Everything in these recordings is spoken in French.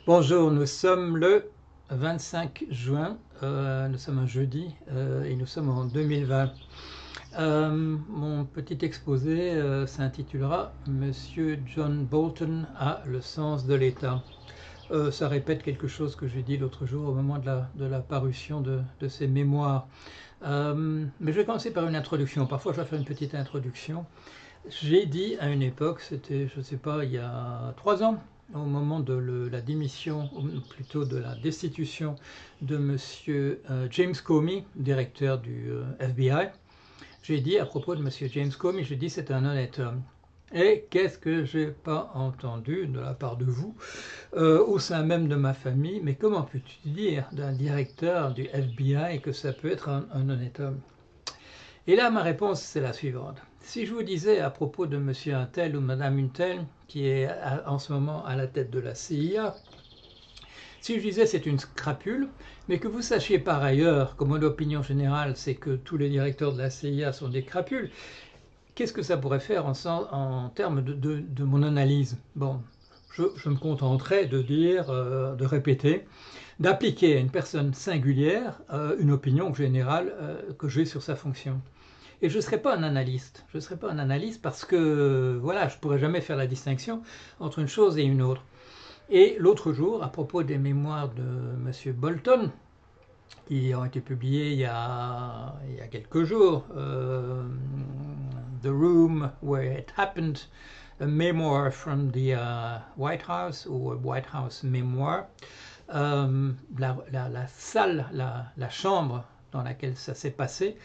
Bonjour, nous sommes le 25 juin, nous sommes un jeudi et nous sommes en 2020. Mon petit exposé s'intitulera Monsieur John Bolton a le sens de l'État. Ça répète quelque chose que j'ai dit l'autre jour au moment de la parution de ses mémoires. Mais je vais commencer par une introduction. Parfois, je vais faire une petite introduction. J'ai dit à une époque, c'était, je ne sais pas, il y a 3 ans, au moment de la démission, ou plutôt de la destitution de Monsieur James Comey, directeur du FBI, j'ai dit à propos de Monsieur James Comey, j'ai dit c'est un honnête homme. Et qu'est-ce que j'ai pas entendu de la part de vous, au sein même de ma famille, mais comment peux-tu dire d'un directeur du FBI que ça peut être un honnête homme? Et là, ma réponse, c'est la suivante. Si je vous disais à propos de monsieur un tel ou madame une telle, qui est en ce moment à la tête de la CIA, si je disais c'est une scrapule, mais que vous sachiez par ailleurs, comme l'opinion générale, c'est que tous les directeurs de la CIA sont des crapules, qu'est-ce que ça pourrait faire en termes de mon analyse? Bon, je me contenterai de dire, de répéter, d'appliquer à une personne singulière une opinion générale que j'ai sur sa fonction. Et je ne serai pas un analyste. Je ne serai pas un analyste parce que voilà, je ne pourrai jamais faire la distinction entre une chose et une autre. Et l'autre jour, à propos des mémoires de M. Bolton, qui ont été publiées il y a quelques jours, The Room Where It Happened, a memoir from the White House, ou White House Memoir, la salle, la chambre dans laquelle ça s'est passé.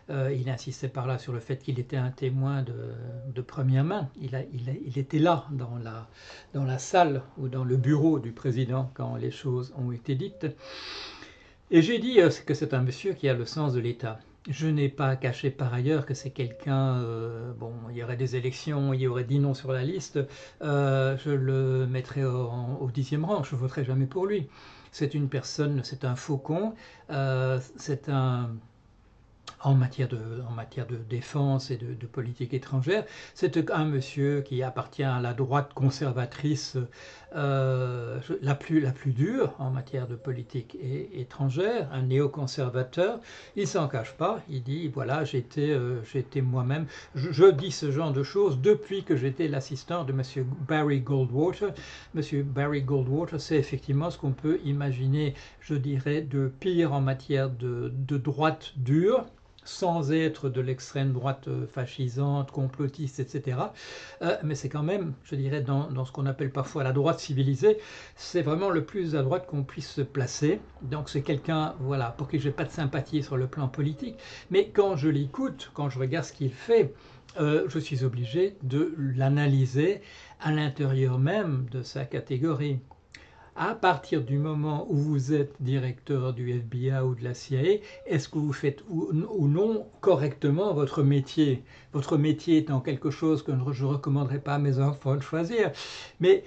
Il insistait par là sur le fait qu'il était un témoin de première main. Il était là dans la salle ou dans le bureau du président quand les choses ont été dites. Et j'ai dit que c'est un monsieur qui a le sens de l'État. Je n'ai pas caché par ailleurs que c'est quelqu'un, bon, il y aurait des élections, il y aurait 10 noms sur la liste, je le mettrais au 10e rang, je ne voterai jamais pour lui. C'est une personne, c'est un faucon, c'est un, en matière de défense et de politique étrangère. C'est un monsieur qui appartient à la droite conservatrice la plus dure en matière de politique étrangère, un néoconservateur. Il s'en cache pas, il dit voilà, j'étais moi-même, je dis ce genre de choses depuis que j'étais l'assistant de monsieur Barry Goldwater. Monsieur Barry Goldwater, c'est effectivement ce qu'on peut imaginer, je dirais, de pire en matière de droite dure, sans être de l'extrême droite fascisante, complotiste, etc. Mais c'est quand même, je dirais, dans ce qu'on appelle parfois la droite civilisée, c'est vraiment le plus à droite qu'on puisse se placer. Donc c'est quelqu'un, voilà, pour qui j'ai pas de sympathie sur le plan politique, mais quand je l'écoute, quand je regarde ce qu'il fait, je suis obligé de l'analyser à l'intérieur même de sa catégorie. À partir du moment où vous êtes directeur du FBI ou de la CIA, est-ce que vous faites ou non correctement votre métier? Votre métier étant quelque chose que je ne recommanderais pas à mes enfants de choisir, mais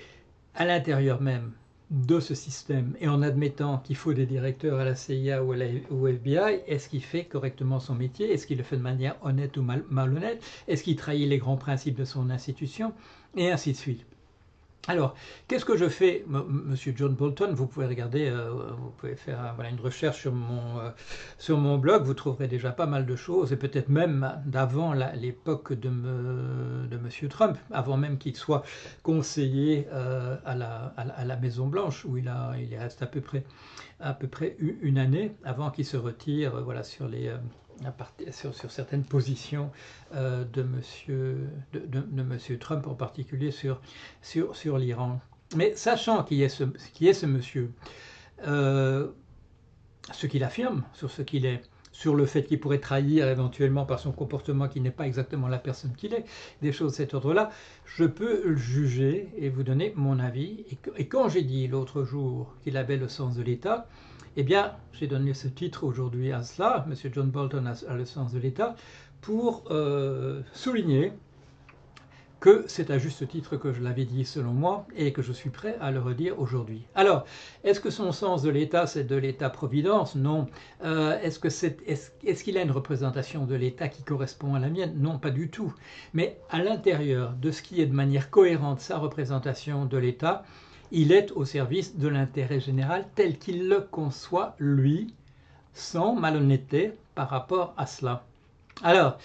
à l'intérieur même de ce système, et en admettant qu'il faut des directeurs à la CIA ou au FBI, est-ce qu'il fait correctement son métier? Est-ce qu'il le fait de manière honnête ou malhonnête? Est-ce qu'il trahit les grands principes de son institution? Et ainsi de suite. Alors, qu'est-ce que je fais, Monsieur John Bolton? Vous pouvez regarder, vous pouvez faire voilà, une recherche sur mon blog, vous trouverez déjà pas mal de choses, et peut-être même d'avant l'époque de Monsieur Trump, avant même qu'il soit conseiller à la Maison Blanche, où il y reste à peu près une année, avant qu'il se retire voilà, sur certaines positions de monsieur Trump, en particulier sur l'Iran. Mais sachant qui est ce monsieur, euh, ce qu'il affirme sur ce qu'il est, sur le fait qu'il pourrait trahir éventuellement par son comportement qui n'est pas exactement la personne qu'il est, des choses de cet ordre-là, je peux le juger et vous donner mon avis. Et quand j'ai dit l'autre jour qu'il avait le sens de l'État, eh bien, j'ai donné ce titre aujourd'hui à cela, M. John Bolton a le sens de l'État, pour souligner que c'est à juste titre que je l'avais dit selon moi et que je suis prêt à le redire aujourd'hui. Alors, est-ce que son sens de l'État, c'est de l'État-providence? Non. Est-ce qu'il a une représentation de l'État qui correspond à la mienne? Non, pas du tout. Mais à l'intérieur de ce qui est de manière cohérente sa représentation de l'État, Il est au service de l'intérêt général tel qu'il le conçoit, lui, sans malhonnêteté par rapport à cela. Alors,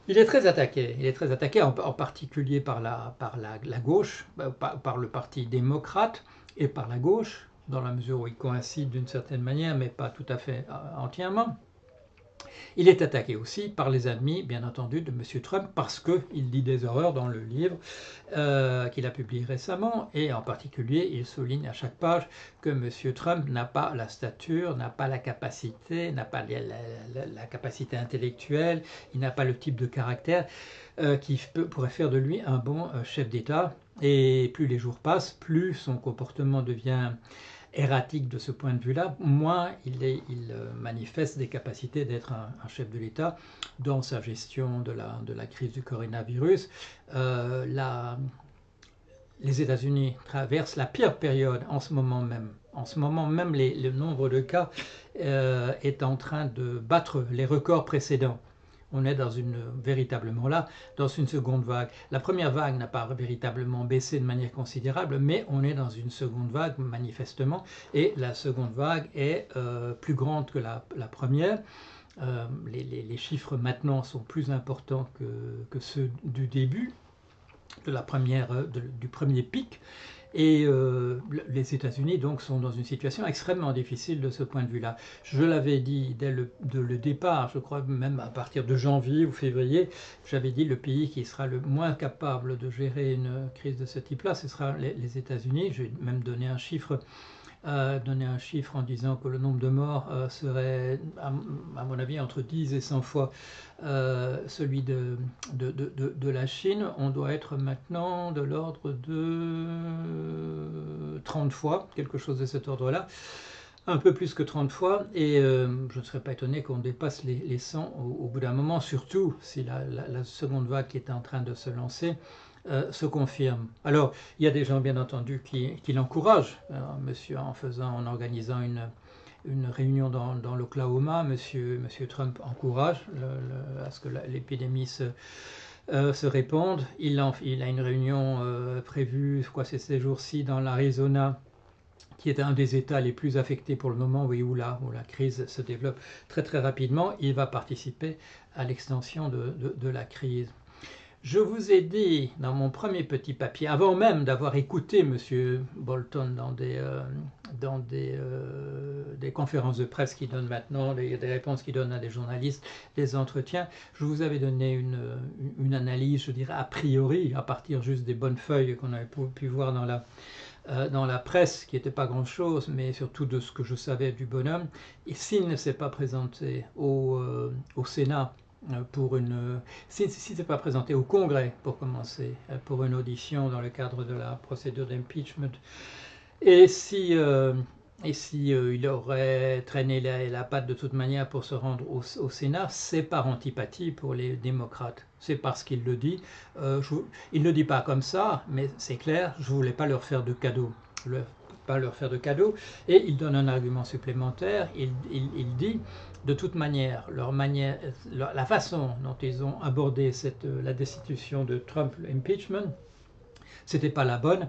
il est très attaqué. Il est très attaqué en particulier par la gauche, par le Parti démocrate et par la gauche, dans la mesure où il coïncide d'une certaine manière, mais pas tout à fait entièrement. Il est attaqué aussi par les ennemis, bien entendu, de M. Trump, parce qu'il dit des horreurs dans le livre qu'il a publié récemment, et en particulier, il souligne à chaque page que M. Trump n'a pas la stature, n'a pas la capacité, n'a pas la capacité intellectuelle, il n'a pas le type de caractère qui pourrait faire de lui un bon chef d'État. Et plus les jours passent, plus son comportement devient erratique de ce point de vue-là, moins il manifeste des capacités d'être un chef de l'État dans sa gestion de la crise du coronavirus. Les États-Unis traversent la pire période en ce moment même. En ce moment même, le nombre de cas est en train de battre les records précédents. On est véritablement là, dans une seconde vague. La première vague n'a pas véritablement baissé de manière considérable, mais on est dans une seconde vague, manifestement, et la seconde vague est plus grande que la première. Les chiffres maintenant sont plus importants que ceux du début, du premier pic. Et les États-Unis donc sont dans une situation extrêmement difficile de ce point de vue-là. Je l'avais dit dès le départ, je crois même à partir de janvier ou février, j'avais dit le pays qui sera le moins capable de gérer une crise de ce type-là, ce sera les États-Unis. J'ai même donné un chiffre en disant que le nombre de morts serait, à mon avis, entre 10 et 100 fois celui de la Chine. On doit être maintenant de l'ordre de 30 fois, quelque chose de cet ordre-là, un peu plus que 30 fois, et je ne serais pas étonné qu'on dépasse les 100 au bout d'un moment, surtout si la seconde vague qui est en train de se lancer se confirme. Alors, il y a des gens, bien entendu, qui l'encouragent, monsieur, en organisant une réunion dans l'Oklahoma. Monsieur Trump encourage à ce que l'épidémie se répande. Il a une réunion prévue, je crois c'est ces jours-ci, dans l'Arizona, qui est un des États les plus affectés pour le moment, oui, où la crise se développe très très rapidement. Il va participer à l'extension de la crise. Je vous ai dit dans mon premier petit papier, avant même d'avoir écouté M. Bolton dans des conférences de presse qu'il donne maintenant, des réponses qu'il donne à des journalistes, des entretiens, je vous avais donné une analyse, je dirais, a priori, à partir juste des bonnes feuilles qu'on avait pu voir dans la presse, qui n'était pas grand-chose, mais surtout de ce que je savais du bonhomme. Et s'il ne s'est pas présenté au Sénat, s'il ne s'est pas présenté au Congrès, pour commencer, pour une audition dans le cadre de la procédure d'impeachment, et si il aurait traîné la patte de toute manière pour se rendre au Sénat, c'est par antipathie pour les démocrates. C'est parce qu'il le dit. Il ne le dit pas comme ça, mais c'est clair, je ne voulais pas leur faire de cadeau. Et il donne un argument supplémentaire. Il dit, de toute manière, la façon dont ils ont abordé la destitution de Trump, l'impeachment, c'était pas la bonne.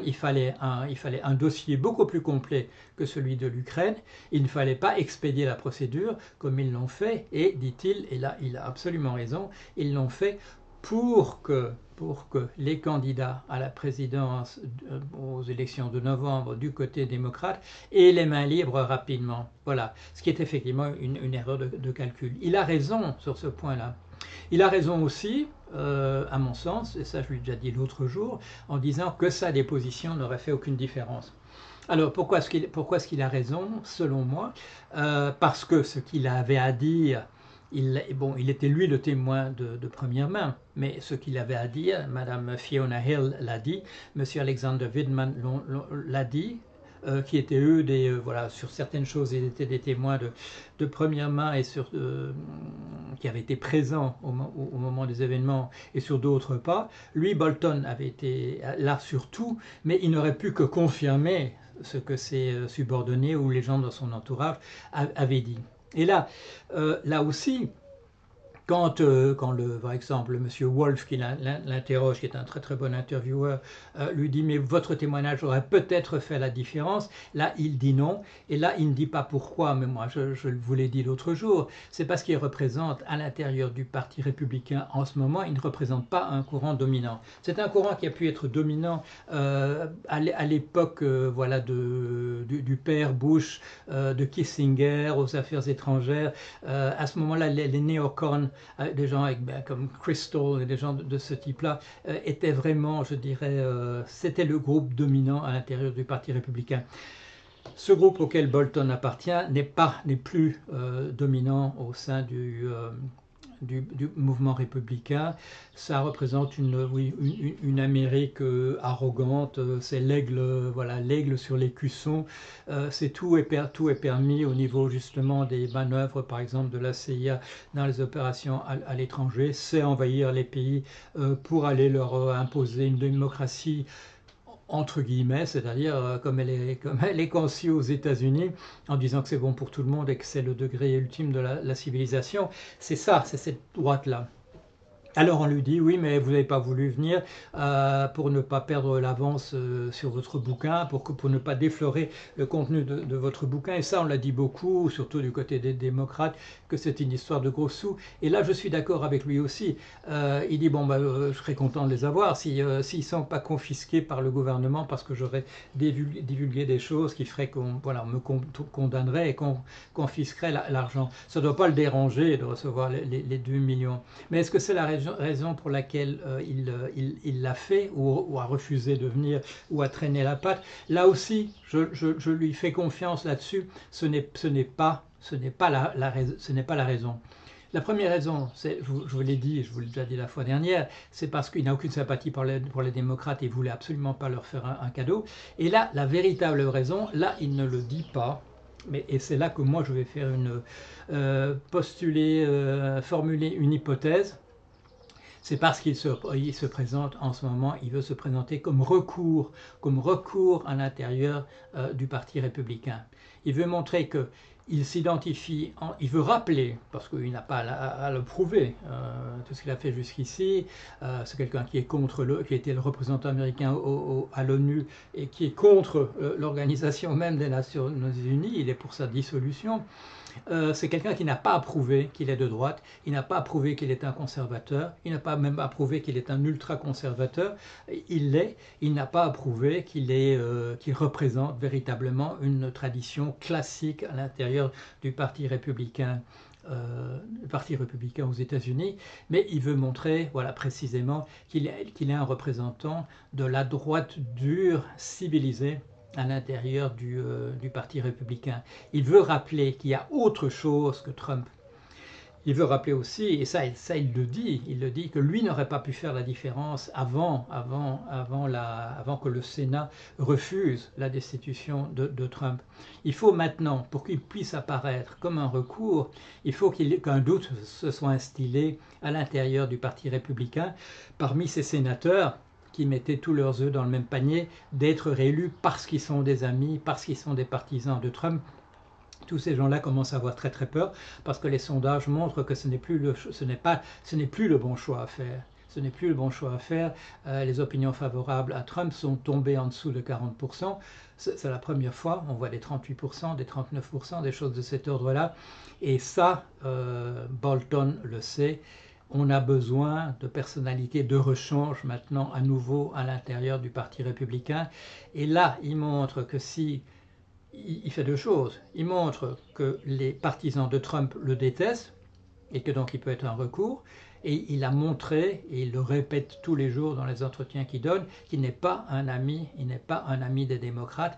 Il fallait un dossier beaucoup plus complet que celui de l'Ukraine. Il ne fallait pas expédier la procédure comme ils l'ont fait. Et, dit-il, et là il a absolument raison, ils l'ont fait pour que les candidats à la présidence aux élections de novembre du côté démocrate aient les mains libres rapidement. Voilà, ce qui est effectivement une erreur de calcul. Il a raison sur ce point-là. Il a raison aussi, à mon sens, et ça je lui ai déjà dit l'autre jour, en disant que sa déposition n'aurait fait aucune différence. Alors pourquoi est-ce qu'il a raison, selon moi? Parce que ce qu'il avait à dire, il était lui le témoin de première main, mais ce qu'il avait à dire, Madame Fiona Hill l'a dit, Monsieur Alexander Vindman l'a dit, qui étaient eux sur certaines choses, ils étaient des témoins de première main et qui avaient été présents au moment des événements, et sur d'autres pas. Lui, Bolton, avait été là sur tout, mais il n'aurait pu que confirmer ce que ses subordonnés ou les gens dans son entourage avaient dit. Et là aussi, Par exemple, le monsieur Wolf qui l'interroge, qui est un très très bon intervieweur, lui dit mais votre témoignage aurait peut-être fait la différence. Là, il dit non. Et là, il ne dit pas pourquoi, mais moi je vous l'ai dit l'autre jour. C'est parce qu'il représente à l'intérieur du Parti républicain en ce moment, il ne représente pas un courant dominant. C'est un courant qui a pu être dominant à l'époque voilà, du père Bush, de Kissinger aux affaires étrangères. À ce moment-là, les néocons, des gens comme Crystal et des gens de ce type-là, étaient vraiment, je dirais, c'était le groupe dominant à l'intérieur du Parti républicain. Ce groupe auquel Bolton appartient n'est plus dominant au sein du mouvement républicain. Ça représente une Amérique arrogante, c'est l'aigle, voilà, l'aigle sur l'écusson. Tout est permis au niveau justement des manœuvres, par exemple de la CIA dans les opérations à l'étranger. C'est envahir les pays pour aller leur imposer une démocratie entre guillemets, c'est-à-dire comme elle est conçue aux États-Unis, en disant que c'est bon pour tout le monde et que c'est le degré ultime de la civilisation. C'est ça, c'est cette droite-là. Alors on lui dit, oui, mais vous n'avez pas voulu venir pour ne pas perdre l'avance sur votre bouquin, pour ne pas déflorer le contenu de votre bouquin. Et ça, on l'a dit beaucoup, surtout du côté des démocrates, que c'est une histoire de gros sous. Et là, je suis d'accord avec lui aussi. Il dit, bon, je serais content de les avoir s'ils ne sont pas confisqués par le gouvernement parce que j'aurais divulgué des choses qui feraient qu'on me condamnerait et qu'on confisquerait l'argent. Ça ne doit pas le déranger de recevoir les 2 millions. Mais est-ce que c'est la raison pour laquelle il l'a fait ou a refusé de venir ou a traîné la patte? Là aussi, je lui fais confiance là-dessus. Ce n'est pas la raison. La première raison, je vous l'ai dit, je vous l'ai déjà dit la fois dernière, c'est parce qu'il n'a aucune sympathie pour les démocrates et il ne voulait absolument pas leur faire un cadeau. Et là, la véritable raison, là, il ne le dit pas. Et c'est là que moi, je vais faire formuler une hypothèse. C'est parce qu'il se présente en ce moment, il veut se présenter comme recours à l'intérieur du Parti républicain. Il veut montrer qu'il s'identifie, il veut rappeler, parce qu'il n'a pas à le prouver, tout ce qu'il a fait jusqu'ici, c'est quelqu'un qui est qui a été le représentant américain à l'ONU et qui est contre l'organisation même des Nations Unies, il est pour sa dissolution. C'est quelqu'un qui n'a pas approuvé qu'il est de droite, il n'a pas approuvé qu'il est un conservateur, il n'a pas même approuvé qu'il est un ultra-conservateur, il n'a pas approuvé qu'il représente véritablement une tradition classique à l'intérieur du Parti républicain. Aux États-Unis, mais il veut montrer, voilà, précisément qu'il est un représentant de la droite dure, civilisée, à l'intérieur du Parti républicain. Il veut rappeler qu'il y a autre chose que Trump. Il veut rappeler aussi, et ça il le dit que lui n'aurait pas pu faire la différence avant que le Sénat refuse la destitution de Trump. Il faut maintenant, pour qu'il puisse apparaître comme un recours, il faut qu'un doute se soit instillé à l'intérieur du Parti républicain parmi ces sénateurs qui mettaient tous leurs œufs dans le même panier, d'être réélus parce qu'ils sont des amis, parce qu'ils sont des partisans de Trump. Tous ces gens-là commencent à avoir très très peur parce que les sondages montrent que ce n'est plus le bon choix à faire. Ce n'est plus le bon choix à faire. Les opinions favorables à Trump sont tombées en dessous de 40%. C'est la première fois, on voit des 38%, des 39%, des choses de cet ordre-là. Et ça, Bolton le sait. On a besoin de personnalités de rechange maintenant à nouveau à l'intérieur du Parti républicain. Et là, il montre que il fait 2 choses. Il montre que les partisans de Trump le détestent et que donc il peut être un recours. Et il a montré, et il le répète tous les jours dans les entretiens qu'il donne, qu'il n'est pas un ami, des démocrates.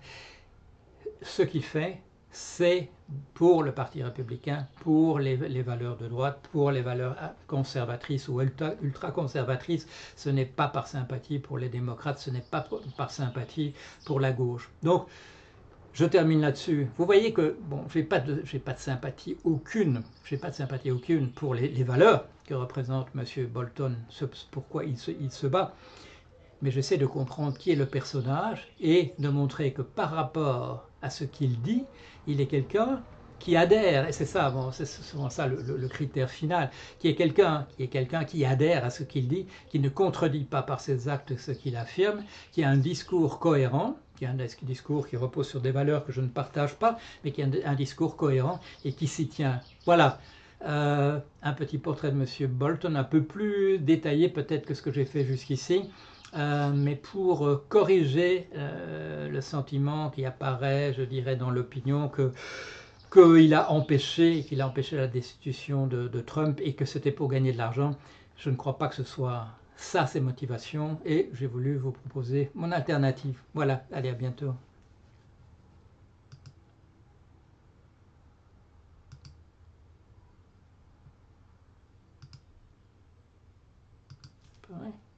Ce qu'il fait, c'est pour le Parti républicain, pour les valeurs de droite, pour les valeurs conservatrices ou ultra-conservatrices. Ce n'est pas par sympathie pour les démocrates, ce n'est pas par sympathie pour la gauche. Donc, je termine là-dessus. Vous voyez que, bon, j'ai pas de sympathie aucune. J'ai pas de sympathie aucune pour les valeurs que représente M. Bolton, pourquoi il se bat. Mais j'essaie de comprendre qui est le personnage et de montrer que par rapport à ce qu'il dit, il est quelqu'un qui adhère, et c'est ça, bon, c'est souvent ça le critère final, qui est quelqu'un qui adhère à ce qu'il dit, qui ne contredit pas par ses actes ce qu'il affirme, qui a un discours cohérent, qui a un discours qui repose sur des valeurs que je ne partage pas, mais qui a un discours cohérent et qui s'y tient. Voilà. Un petit portrait de Monsieur Bolton, un peu plus détaillé peut-être que ce que j'ai fait jusqu'ici, mais pour corriger le sentiment qui apparaît, je dirais, dans l'opinion qu'il a empêché la destitution de Trump et que c'était pour gagner de l'argent. Je ne crois pas que ce soit ça ses motivations et j'ai voulu vous proposer mon alternative. Voilà, allez, à bientôt. Ouais.